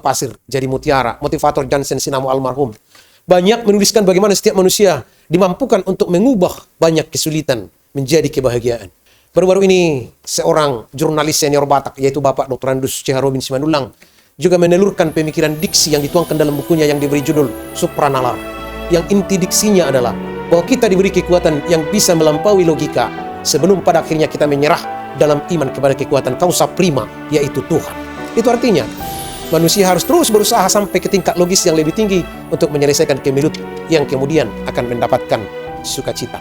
pasir jadi mutiara. Motivator Johnson Sinamo almarhum banyak menuliskan bagaimana setiap manusia dimampukan untuk mengubah banyak kesulitan menjadi kebahagiaan. Baru-baru ini seorang jurnalis senior Batak, yaitu Bapak Dr. Andus C. Robin Simandulang, juga menelurkan pemikiran diksi yang dituangkan dalam bukunya yang diberi judul Supranalar. Yang inti diksinya adalah bahwa kita diberi kekuatan yang bisa melampaui logika sebelum pada akhirnya kita menyerah dalam iman kepada kekuatan kausa prima, yaitu Tuhan. Itu artinya manusia harus terus berusaha sampai ke tingkat logis yang lebih tinggi untuk menyelesaikan kemilut yang kemudian akan mendapatkan sukacita.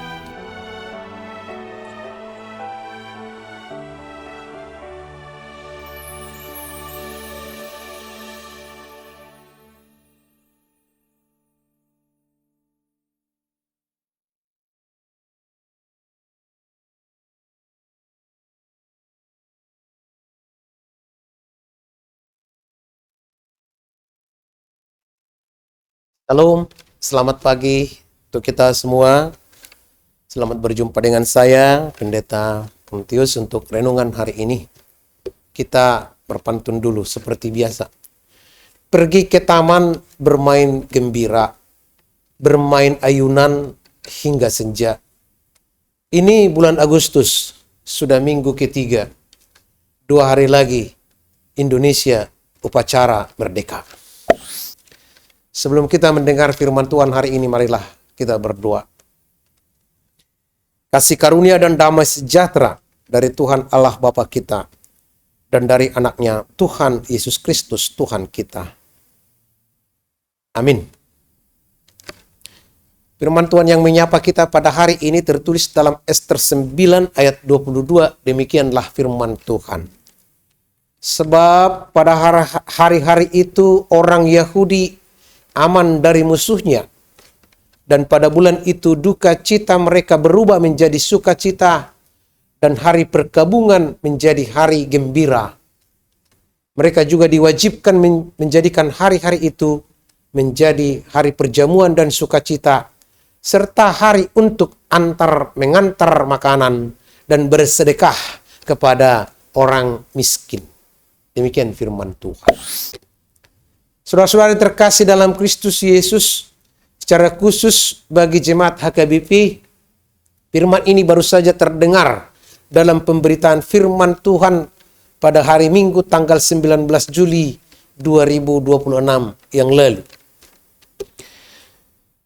Shalom, selamat pagi untuk kita semua. Selamat berjumpa dengan saya, Pendeta Pontius, untuk renungan hari ini. Kita berpantun dulu seperti biasa. Pergi ke taman bermain gembira, bermain ayunan hingga senja. Ini bulan Agustus, sudah minggu ketiga. 2 hari lagi, Indonesia upacara merdeka. Sebelum kita mendengar firman Tuhan hari ini, marilah kita berdoa. Kasih karunia dan damai sejahtera dari Tuhan Allah Bapa kita dan dari anaknya Tuhan Yesus Kristus Tuhan kita. Amin. Firman Tuhan yang menyapa kita pada hari ini tertulis dalam Ester 9 ayat 22. Demikianlah firman Tuhan. Sebab pada hari-hari itu orang Yahudi aman dari musuhnya, dan pada bulan itu duka cita mereka berubah menjadi sukacita, dan hari perkabungan menjadi hari gembira. Mereka juga diwajibkan menjadikan hari-hari itu menjadi hari perjamuan dan sukacita, serta hari untuk mengantar makanan dan bersedekah kepada orang miskin. Demikian firman Tuhan. Saudara-saudara terkasih dalam Kristus Yesus, secara khusus bagi jemaat HKBP, firman ini baru saja terdengar dalam pemberitaan firman Tuhan pada hari Minggu tanggal 19 Juli 2026 yang lalu.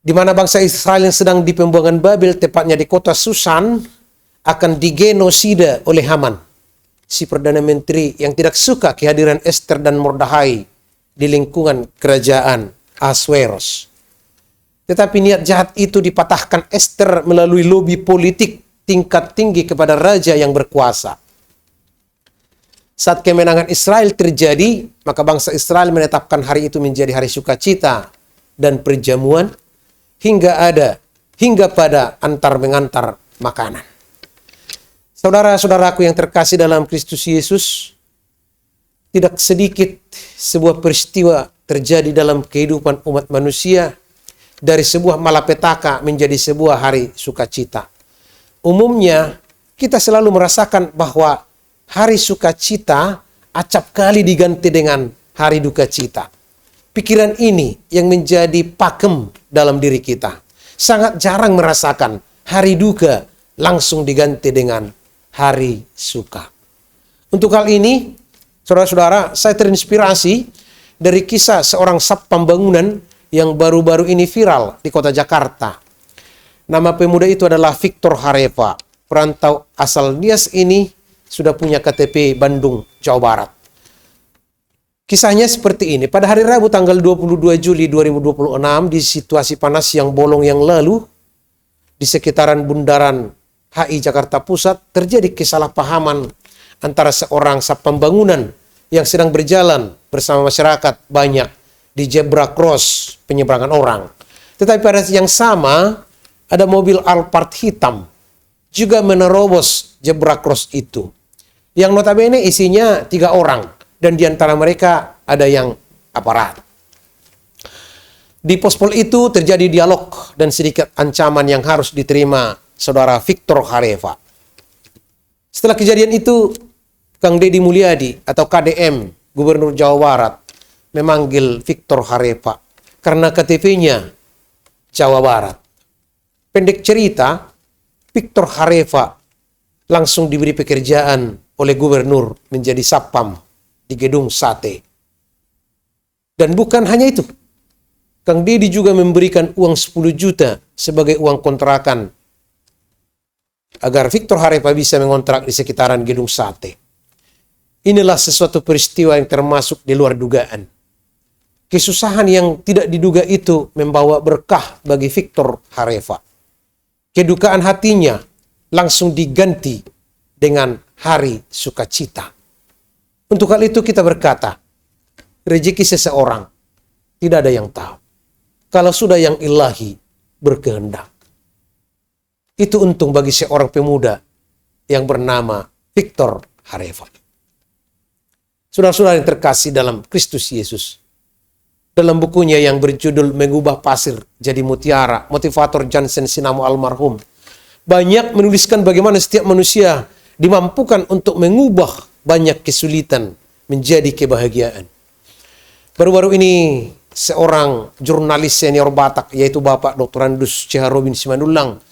Di mana bangsa Israel yang sedang di pembuangan Babel, tepatnya di kota Susan, akan digenosida oleh Haman, si Perdana Menteri yang tidak suka kehadiran Ester dan Mordechai di lingkungan kerajaan Ahasweros. Tetapi niat jahat itu dipatahkan Ester melalui lobi politik tingkat tinggi kepada raja yang berkuasa. Saat kemenangan Israel terjadi, maka bangsa Israel menetapkan hari itu menjadi hari sukacita dan perjamuan hingga pada antar-mengantar makanan. Saudara-saudaraku yang terkasih dalam Kristus Yesus, tidak sedikit sebuah peristiwa terjadi dalam kehidupan umat manusia dari sebuah malapetaka menjadi sebuah hari sukacita. Umumnya kita selalu merasakan bahwa hari sukacita acap kali diganti dengan hari duka cita. Pikiran ini yang menjadi pakem dalam diri kita. Sangat jarang merasakan hari duka langsung diganti dengan hari suka. Untuk hal ini, saudara-saudara, saya terinspirasi dari kisah seorang satpam bangunan yang baru-baru ini viral di kota Jakarta. Nama pemuda itu adalah Victor Hareva. Perantau asal Nias ini sudah punya KTP Bandung, Jawa Barat. Kisahnya seperti ini. Pada hari Rabu tanggal 22 Juli 2026, di situasi panas yang bolong yang lalu, di sekitaran Bundaran HI Jakarta Pusat, terjadi kesalahpahaman antara seorang satpam bangunan yang sedang berjalan bersama masyarakat banyak di zebra cross penyeberangan orang. Tetapi pada saat yang sama, ada mobil Alphard hitam juga menerobos zebra cross itu. Yang notabene isinya 3 orang, dan di antara mereka ada yang aparat. Di pospol itu terjadi dialog dan sedikit ancaman yang harus diterima saudara Victor Hareva. Setelah kejadian itu, Kang Deddy Mulyadi atau KDM, Gubernur Jawa Barat, memanggil Victor Harepa karena KTP-nya Jawa Barat. Pendek cerita, Victor Harepa langsung diberi pekerjaan oleh gubernur menjadi satpam di gedung sate. Dan bukan hanya itu, Kang Deddy juga memberikan uang 10 juta sebagai uang kontrakan agar Victor Harepa bisa mengontrak di sekitaran gedung sate. Inilah sesuatu peristiwa yang termasuk di luar dugaan. Kesusahan yang tidak diduga itu membawa berkah bagi Victor Harepa. Kedukaan hatinya langsung diganti dengan hari sukacita. Untuk hal itu kita berkata, rezeki seseorang tidak ada yang tahu. Kalau sudah yang ilahi berkehendak. Itu untung bagi seorang pemuda yang bernama Victor Harepa. Saudara-saudara yang terkasih dalam Kristus Yesus. Dalam bukunya yang berjudul Mengubah Pasir Jadi Mutiara, motivator Johnson Sinamo almarhum banyak menuliskan bagaimana setiap manusia dimampukan untuk mengubah banyak kesulitan menjadi kebahagiaan. Baru-baru ini seorang jurnalis senior Batak yaitu Bapak Dr. Andus C. Robin Simandulang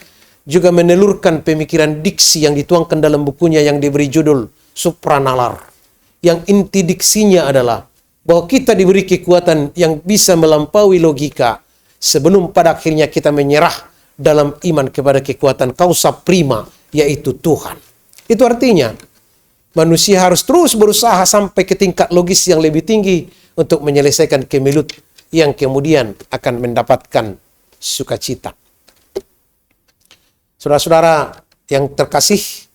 juga menelurkan pemikiran diksi yang dituangkan dalam bukunya yang diberi judul Supranalar. Yang inti diksinya adalah bahwa kita diberi kekuatan yang bisa melampaui logika sebelum pada akhirnya kita menyerah dalam iman kepada kekuatan kausa prima yaitu Tuhan. Itu artinya manusia harus terus berusaha sampai ke tingkat logis yang lebih tinggi untuk menyelesaikan kemelut yang kemudian akan mendapatkan sukacita. Saudara-saudara yang terkasih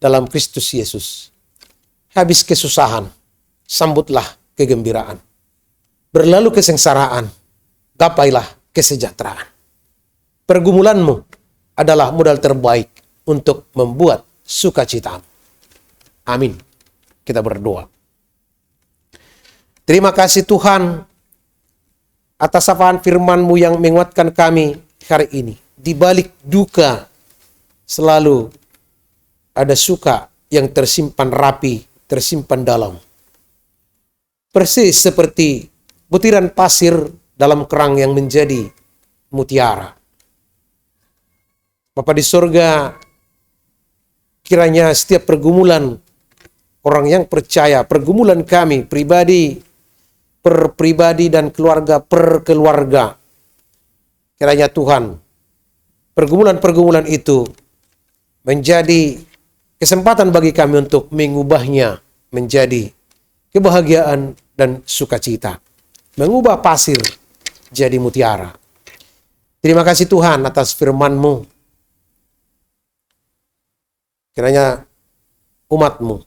dalam Kristus Yesus, habis kesusahan, sambutlah kegembiraan. Berlalu kesengsaraan, gapailah kesejahteraan. Pergumulanmu adalah modal terbaik untuk membuat sukacitamu. Amin. Kita berdoa. Terima kasih Tuhan atas sapaan firman-Mu yang menguatkan kami hari ini. Di balik duka selalu ada suka yang tersimpan rapi, tersimpan dalam. Persis seperti butiran pasir dalam kerang yang menjadi mutiara. Bapa di sorga, kiranya setiap pergumulan orang yang percaya, pergumulan kami pribadi, per pribadi dan keluarga per keluarga, kiranya Tuhan, pergumulan-pergumulan itu menjadi kesempatan bagi kami untuk mengubahnya menjadi kebahagiaan dan sukacita. Mengubah pasir jadi mutiara. Terima kasih Tuhan atas firman-Mu. Kiranya umat-Mu,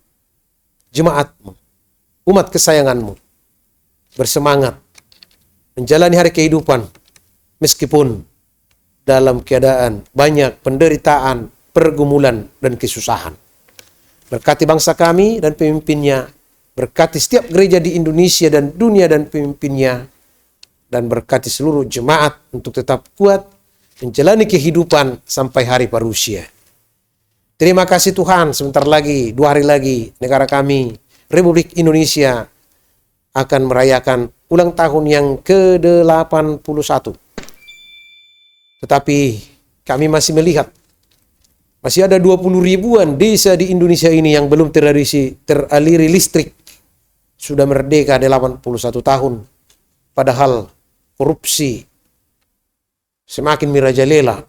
jemaat-Mu, umat kesayangan-Mu bersemangat menjalani hari kehidupan meskipun dalam keadaan banyak penderitaan, pergumulan, dan kesusahan. Berkati bangsa kami dan pemimpinnya, berkati setiap gereja di Indonesia dan dunia dan pemimpinnya, dan berkati seluruh jemaat untuk tetap kuat menjalani kehidupan sampai hari parusia. Terima kasih Tuhan, sebentar lagi, 2 hari lagi, negara kami, Republik Indonesia, akan merayakan ulang tahun yang ke-81. Tetapi kami masih melihat, masih ada 20 ribuan desa di Indonesia ini yang belum teraliri listrik. Sudah merdeka 81 tahun. Padahal korupsi semakin merajalela.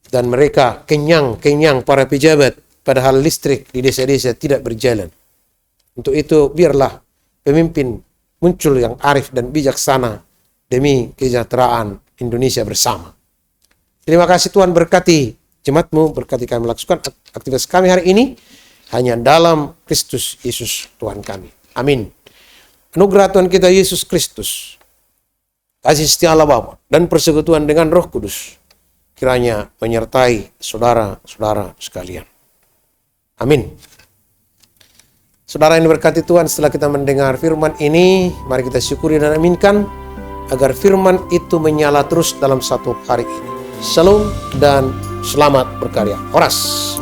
Dan mereka kenyang para pejabat. Padahal listrik di desa-desa tidak berjalan. Untuk itu biarlah pemimpin muncul yang arif dan bijaksana demi kesejahteraan Indonesia bersama. Terima kasih Tuhan, berkati jemaat-Mu, berkati kami melakukan aktivitas kami hari ini hanya dalam Kristus Yesus Tuhan kami. Amin. Anugerah Tuhan kita Yesus Kristus, kasih setia Allah Bapa, dan persekutuan dengan Roh Kudus kiranya menyertai saudara-saudara sekalian. Amin. Saudara yang diberkati Tuhan, setelah kita mendengar firman ini, mari kita syukuri dan aminkan agar firman itu menyala terus dalam satu hari ini. Shalom dan selamat berkarya. Horas.